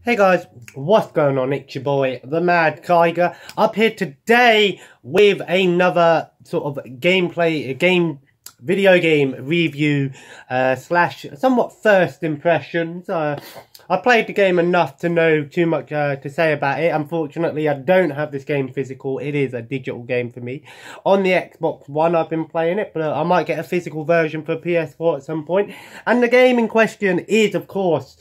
Hey guys, what's going on? It's your boy, TheMadKaiger, up here today with another sort of video game review slash somewhat first impressions. I played the game enough to know too much to say about it. Unfortunately, I don't have this game physical. It is a digital game for me. On the Xbox One, I've been playing it, but I might get a physical version for PS4 at some point. And the game in question is, of course,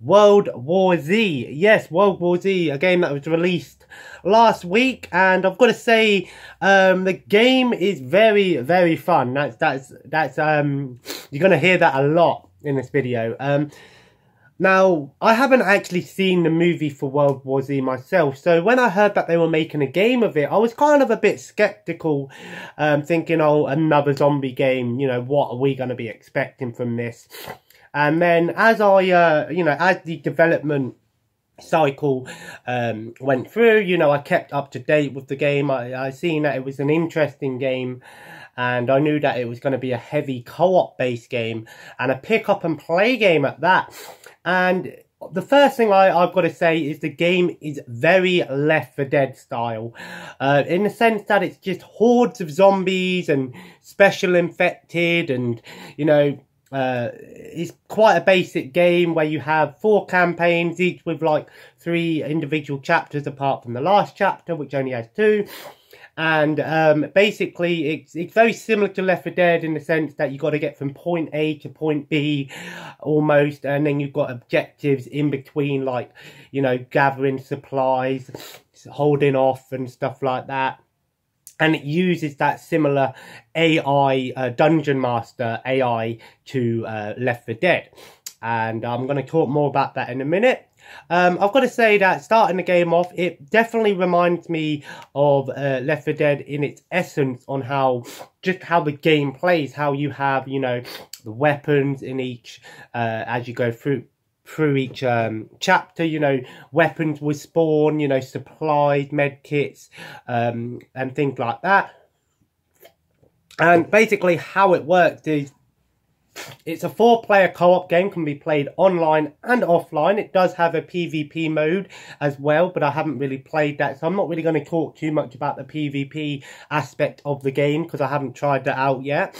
World War Z. Yes, World War Z, a game that was released last week, and I've got to say, the game is very, very fun. That's you're gonna hear that a lot in this video. Now, I haven't actually seen the movie for World War Z myself, so when I heard that they were making a game of it, I was kind of a bit skeptical, thinking, oh, another zombie game, you know, what are we going to be expecting from this? And then as I, as the development cycle went through, I kept up to date with the game. I seen that it was an interesting game, and I knew that it was going to be a heavy co-op based game and a pick up and play game at that. And the first thing I've got to say is the game is very Left 4 Dead style, in the sense that it's just hordes of zombies and special infected, and it's quite a basic game where you have 4 campaigns, each with like 3 individual chapters apart from the last chapter, which only has 2. And basically it's very similar to Left 4 Dead in the sense that you've got to get from point A to point B almost, and then you've got objectives in between, like, gathering supplies, holding off and stuff like that. And it uses that similar AI, Dungeon Master AI to Left 4 Dead. And I'm going to talk more about that in a minute. I've got to say that starting the game off, it definitely reminds me of Left 4 Dead in its essence, on how the game plays, how you have, the weapons in each, as you go through each chapter, weapons will spawn, supplies, med kits, and things like that. And basically how it works is, it's a 4-player co-op game, can be played online and offline. It does have a PvP mode as well, but I haven't really played that, so I'm not really going to talk too much about the PvP aspect of the game because I haven't tried that out yet.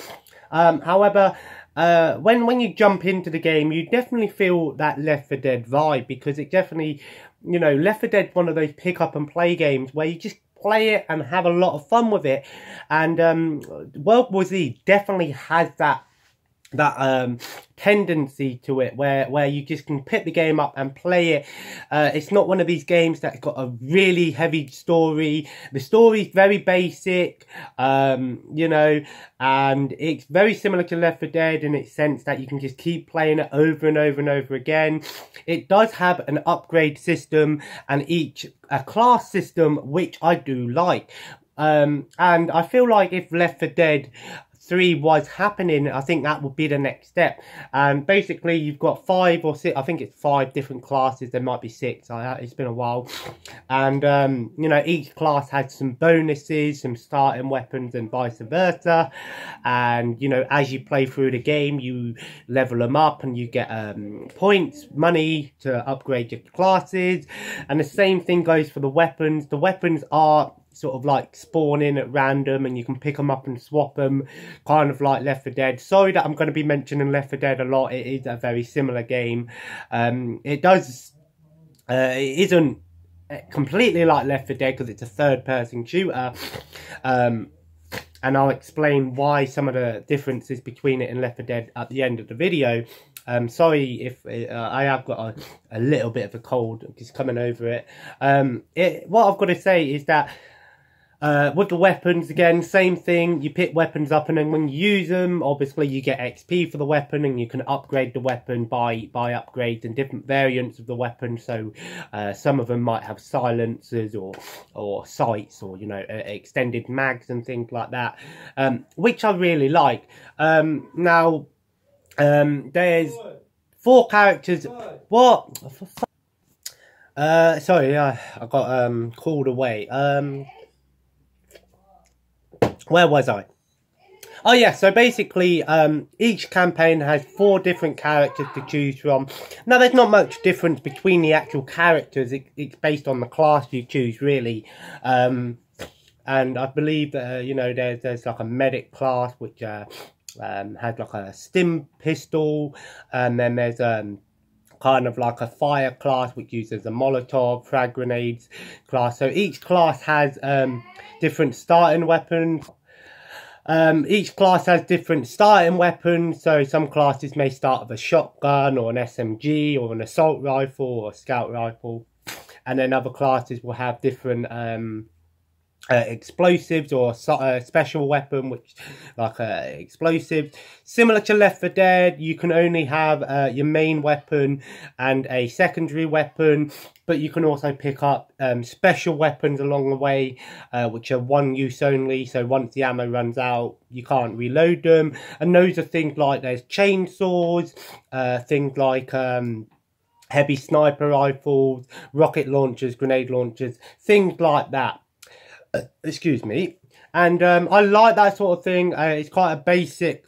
However, when you jump into the game, you definitely feel that Left 4 Dead vibe, because it definitely, Left 4 Dead, one of those pick up and play games where you just play it and have a lot of fun with it. And World War Z definitely has that tendency to it, where you just can pick the game up and play it. It's not one of these games that's got a really heavy story. The story's very basic, and it's very similar to Left 4 Dead in its sense that you can just keep playing it over and over and over again. It does have an upgrade system and a class system, which I do like. And I feel like if Left 4 Dead 3 was happening, I think that would be the next step. And basically you've got 5 or 6, I think it's 5 different classes, there might be 6, it's been a while. And each class has some bonuses, some starting weapons and vice versa. And as you play through the game, you level them up and you get points, money to upgrade your classes. And the same thing goes for the weapons. The weapons are sort of like spawning at random, and you can pick them up and swap them, kind of like Left 4 Dead. Sorry that I'm going to be mentioning Left 4 Dead a lot. It is a very similar game. It isn't completely like Left 4 Dead because it's a third-person shooter. And I'll explain why, some of the differences between it and Left 4 Dead at the end of the video. Sorry if I have got a little bit of a cold just coming over it. What I've got to say is that with the weapons, again, same thing. You pick weapons up, and then when you use them, obviously you get XP for the weapon, and you can upgrade the weapon by upgrades and different variants of the weapon. So some of them might have silencers or sights, or extended mags and things like that, which I really like. Now there's 4 characters. What? Sorry, I got called away. Where was I? Oh yeah, so basically each campaign has 4 different characters to choose from. Now there's not much difference between the actual characters, it's based on the class you choose really. And I believe that, you know, there's like a medic class which has like a stim pistol, and then there's kind of like a fire class which uses a Molotov, frag grenades class. So each class has different starting weapons. Each class has different starting weapons, so some classes may start with a shotgun or an SMG or an assault rifle or a scout rifle, and then other classes will have different explosives or a special weapon, which like explosives. Similar to Left 4 Dead, you can only have your main weapon and a secondary weapon, but you can also pick up special weapons along the way, which are one use only, so once the ammo runs out you can't reload them. And those are things like there's chainsaws, things like heavy sniper rifles, rocket launchers, grenade launchers, things like that. Excuse me. And I like that sort of thing. It's quite a basic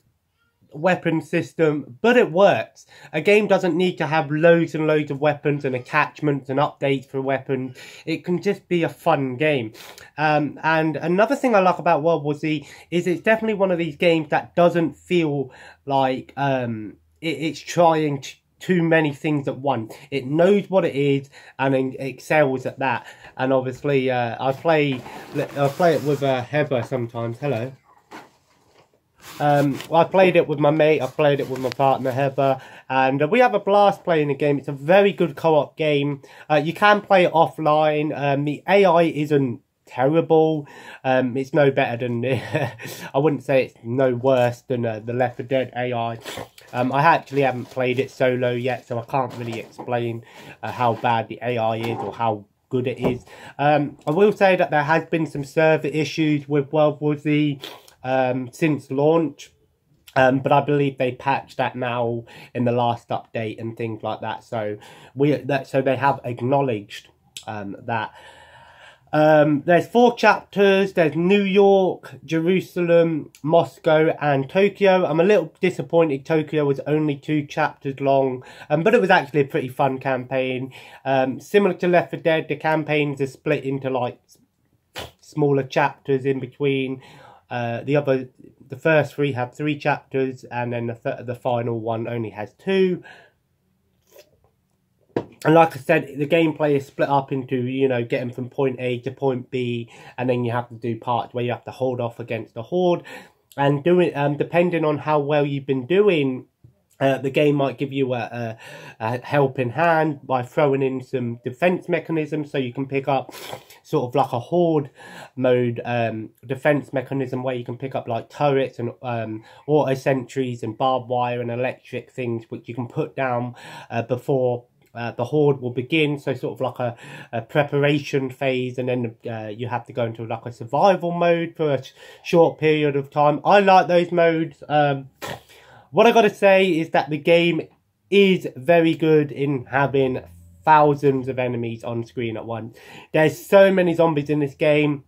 weapon system, but it works. A game doesn't need to have loads and loads of weapons and attachments and updates for weapons. It can just be a fun game. And another thing I like about World War Z is it's definitely one of these games that doesn't feel like it's trying too many things at once. It knows what it is and it excels at that. And obviously I play it with Heather sometimes. Hello. I played it with my mate, I played it with my partner Heather, and we have a blast playing the game. It's a very good co-op game. You can play it offline. The AI isn't terrible. It's no better than I wouldn't say it's no worse than the Left 4 Dead AI. I actually haven't played it solo yet, so I can't really explain how bad the AI is or how good it is. I will say that there has been some server issues with World War Z since launch, but I believe they patched that now in the last update and things like that. So so they have acknowledged that. There's 4 chapters. There's New York, Jerusalem, Moscow and Tokyo. I'm a little disappointed Tokyo was only 2 chapters long, but it was actually a pretty fun campaign. Similar to Left 4 Dead, the campaigns are split into like smaller chapters in between. The first 3 have 3 chapters, and then the final one only has 2. And like I said, the gameplay is split up into, you know, getting from point A to point B, and then you have to do parts where you have to hold off against the horde. And depending on how well you've been doing, the game might give you a helping hand by throwing in some defense mechanisms, so you can pick up sort of like a horde mode defense mechanism where you can pick up like turrets and auto sentries and barbed wire and electric things which you can put down before the horde will begin. So sort of like a preparation phase, and then you have to go into like a survival mode for a short period of time. I like those modes. What I gotta say is that the game is very good in having thousands of enemies on screen at once. There's so many zombies in this game,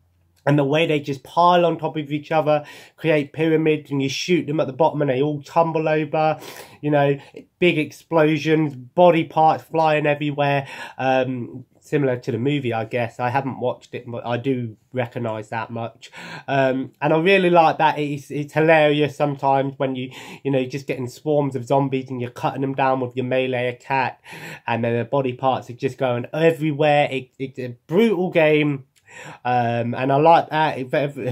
and the way they just pile on top of each other, create pyramids, and you shoot them at the bottom and they all tumble over. You know, big explosions, body parts flying everywhere. Similar to the movie, I guess. I haven't watched it, but I do recognise that much. And I really like that. It's hilarious sometimes when you're just getting swarms of zombies and you're cutting them down with your melee attack, and then the body parts are just going everywhere. It's a brutal game. And I like that.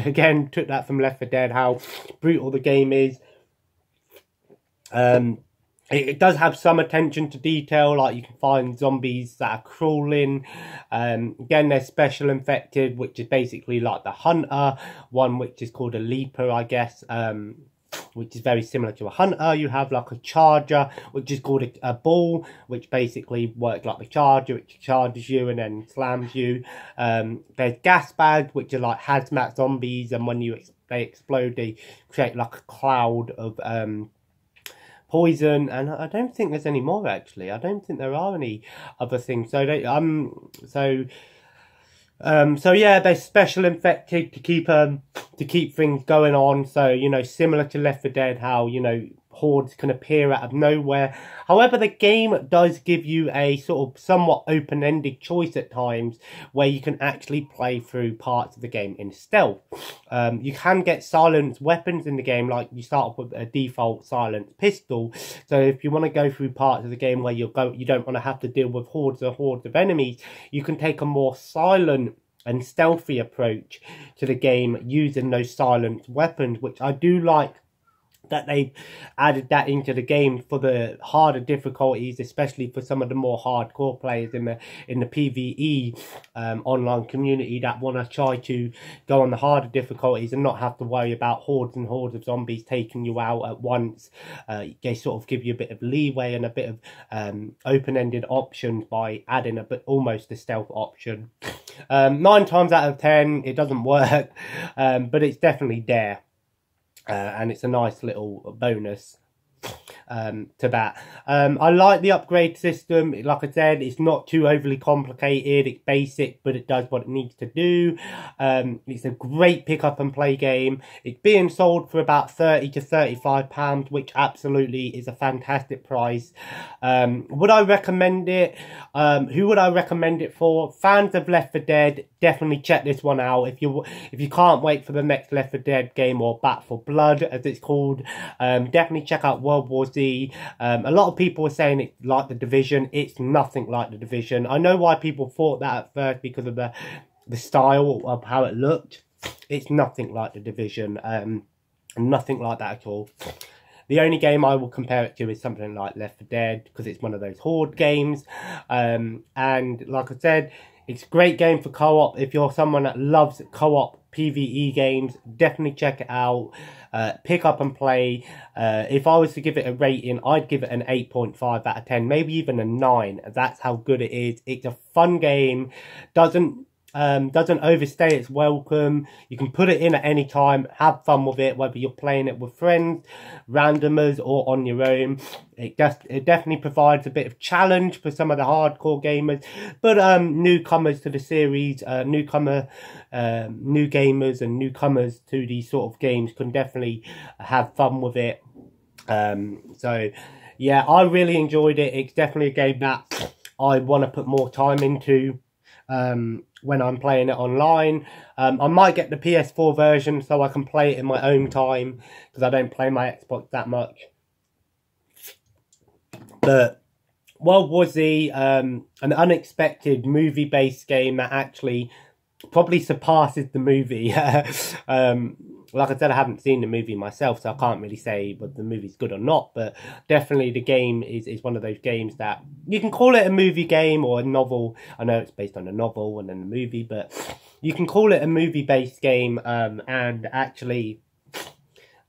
Again, took that from Left 4 Dead, how brutal the game is. It does have some attention to detail, like you can find zombies that are crawling. Again, they're special infected, which is basically like the hunter. One which is called a leaper, I guess, which is very similar to a hunter. You have like a charger, which is called a bull, which basically works like the charger, which charges you and then slams you. There's gas bags, which are like hazmat zombies, and when they explode, they create like a cloud of poison. And I don't think there's any more, actually. I don't think there are any other things. So So yeah, there's special infected to keep things going on. So, you know, similar to Left 4 Dead, how, you know, hordes can appear out of nowhere. However, the game does give you a sort of somewhat open-ended choice at times where you can actually play through parts of the game in stealth. You can get silenced weapons in the game, like you start off with a default silenced pistol. So if you want to go through parts of the game where you don't want to have to deal with hordes of enemies, you can take a more silent and stealthy approach to the game using those silenced weapons, which I do like that they've added that into the game for the harder difficulties, especially for some of the more hardcore players in the PvE online community that want to try to go on the harder difficulties and not have to worry about hordes and hordes of zombies taking you out at once. They sort of give you a bit of leeway and a bit of open-ended options by adding a bit almost a stealth option. 9 times out of 10 it doesn't work, but it's definitely there. And it's a nice little bonus to that. I like the upgrade system. Like I said, it's not too overly complicated. It's basic, but it does what it needs to do. It's a great pick up and play game. It's being sold for about £30 to £35, which absolutely is a fantastic price. Would I recommend it? Who would I recommend it for? Fans of Left 4 Dead, definitely check this one out. If you can't wait for the next Left 4 Dead game, or Back 4 Blood as it's called, definitely check out World War Z. A lot of people are saying it's like The Division. It's nothing like The Division. I know why people thought that at first, because of the style of how it looked. It's nothing like The Division. Nothing like that at all. The only game I will compare it to is something like Left 4 Dead, because it's one of those horde games. And like I said, it's a great game for co-op. If you're someone that loves co-op PvE games, definitely check it out. Pick up and play. If I was to give it a rating, I'd give it an 8.5 out of 10, maybe even a 9. That's how good it is. It's a fun game. Doesn't overstay its welcome. You can put it in at any time, have fun with it, whether you're playing it with friends, randomers, or on your own. It definitely provides a bit of challenge for some of the hardcore gamers, but newcomers to the series, new gamers and newcomers to these sort of games can definitely have fun with it. So yeah, I really enjoyed it. It's definitely a game that I want to put more time into when I'm playing it online. I might get the PS4 version so I can play it in my own time, because I don't play my Xbox that much. But World War Z, an unexpected movie-based game that actually probably surpasses the movie. Like I said, I haven't seen the movie myself, so I can't really say whether the movie's good or not, but definitely the game is one of those games that you can call it a movie game or a novel. I know it's based on a novel and then a movie, but you can call it a movie-based game, and actually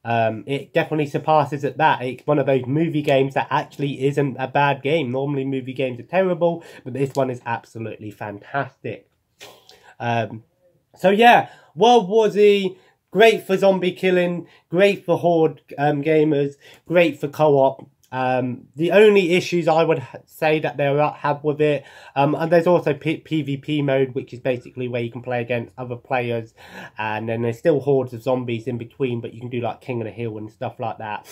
it definitely surpasses at that. It's one of those movie games that actually isn't a bad game. Normally movie games are terrible, but this one is absolutely fantastic. So yeah, World War Z, great for zombie killing, great for horde gamers, great for co-op. The only issues I would say that they have with it, and there's also PvP mode, which is basically where you can play against other players, and then there's still hordes of zombies in between, but you can do like King of the Hill and stuff like that,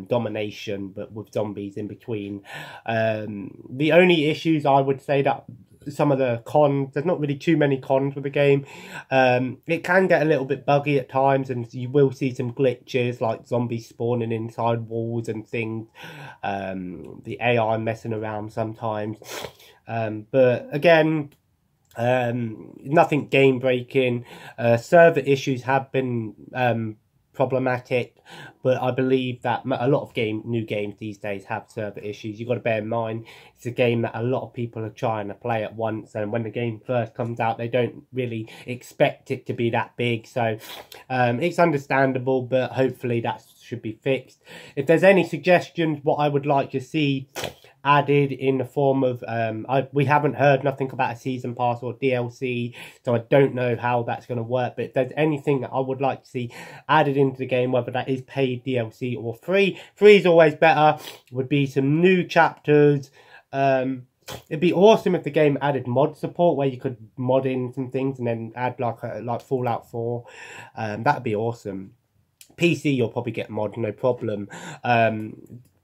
domination, but with zombies in between. The only issues I would say that some of the cons, there's not really too many cons with the game. It can get a little bit buggy at times, and you will see some glitches like zombies spawning inside walls and things, the AI messing around sometimes, but again, nothing game breaking. Server issues have been problematic, but I believe that a lot of new games these days have server issues. You've got to bear in mind, it's a game that a lot of people are trying to play at once, and when the game first comes out, they don't really expect it to be that big, so it's understandable, but hopefully that should be fixed. If there's any suggestions what I would like to see added in the form of, we haven't heard nothing about a season pass or DLC, so I don't know how that's going to work, but if there's anything that I would like to see added into the game, whether that is paid DLC or free is always better, would be some new chapters, it'd be awesome if the game added mod support where you could mod in some things and then add like Fallout 4. That'd be awesome. PC, you'll probably get mod, no problem.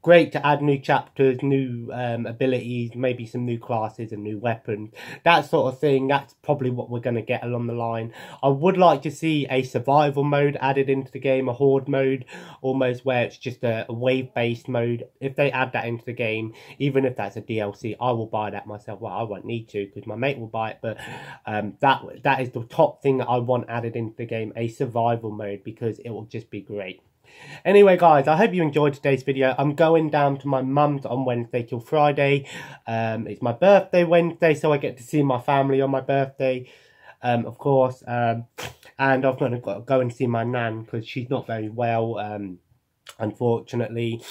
Great to add new chapters, new abilities, maybe some new classes and new weapons. That sort of thing, that's probably what we're going to get along the line. I would like to see a survival mode added into the game, a horde mode, almost where it's just a wave-based mode. If they add that into the game, even if that's a DLC, I will buy that myself. Well, I won't need to because my mate will buy it, but that is the top thing that I want added into the game, a survival mode, because it will just be great. Anyway, guys, I hope you enjoyed today's video. I'm going down to my mum's on Wednesday till Friday. It's my birthday Wednesday, so I get to see my family on my birthday, of course. And I'm going to go and see my nan because she's not very well, unfortunately.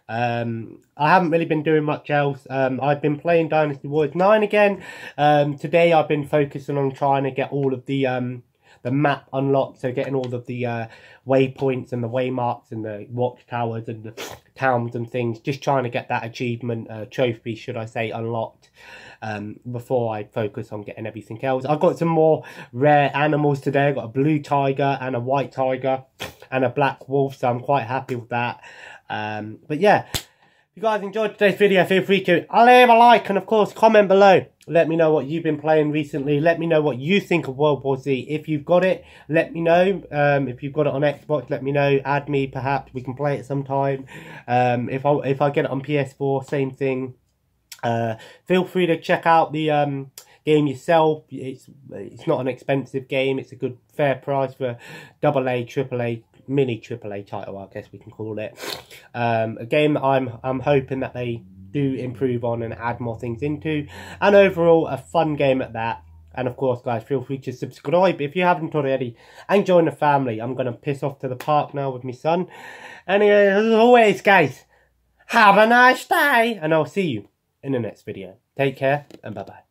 I haven't really been doing much else. I've been playing Dynasty Warriors 9 again. Today I've been focusing on trying to get all of the map unlocked, so getting all of the waypoints and the waymarks and the watchtowers and the towns and things, just trying to get that achievement, trophy should I say, unlocked before I focus on getting everything else. I've got some more rare animals today. I've got a blue tiger and a white tiger and a black wolf, so I'm quite happy with that. But yeah, if you guys enjoyed today's video, feel free to leave a like and of course comment below. Let me know what you've been playing recently. Let me know what you think of World War Z. If you've got it, let me know. If you've got it on Xbox, let me know. Add me, perhaps we can play it sometime. If I get it on PS4, same thing. Feel free to check out the game yourself. It's not an expensive game. It's a good fair price for AA, AAA, mini AAA title, I guess we can call it. A game that I'm hoping that they do improve on and add more things into, and overall a fun game at that. And of course, guys, feel free to subscribe if you haven't already and join the family. I'm gonna piss off to the park now with my son. Anyway, as always, guys, have a nice day, and I'll see you in the next video. Take care and bye bye.